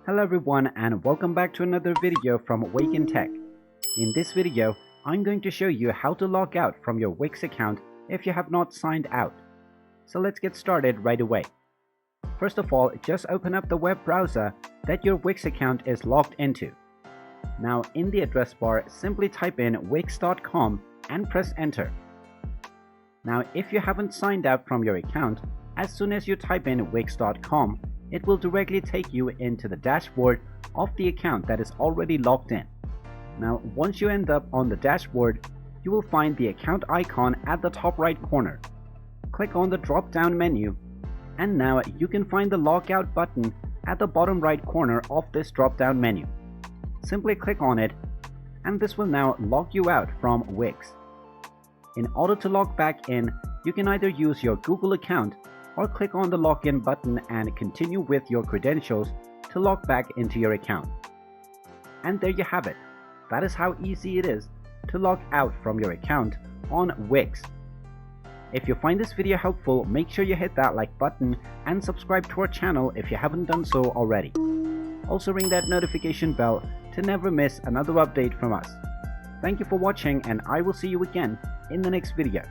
Hello everyone and welcome back to another video from Wake&Tech. In this video, I'm going to show you how to log out from your Wix account if you have not signed out. So let's get started right away. First of all, just open up the web browser that your Wix account is logged into. Now in the address bar, simply type in wix.com and press enter. Now if you haven't signed out from your account, as soon as you type in wix.com, it will directly take you into the dashboard of the account that is already logged in. Now once you end up on the dashboard, you will find the account icon at the top right corner. Click on the drop down menu and now you can find the logout button at the bottom right corner of this drop down menu. Simply click on it and this will now log you out from Wix. In order to log back in, you can either use your Google account or click on the login button and continue with your credentials to log back into your account. And there you have it. That is how easy it is to log out from your account on Wix. If you find this video helpful, make sure you hit that like button and subscribe to our channel if you haven't done so already. Also ring that notification bell to never miss another update from us. Thank you for watching and I will see you again in the next video.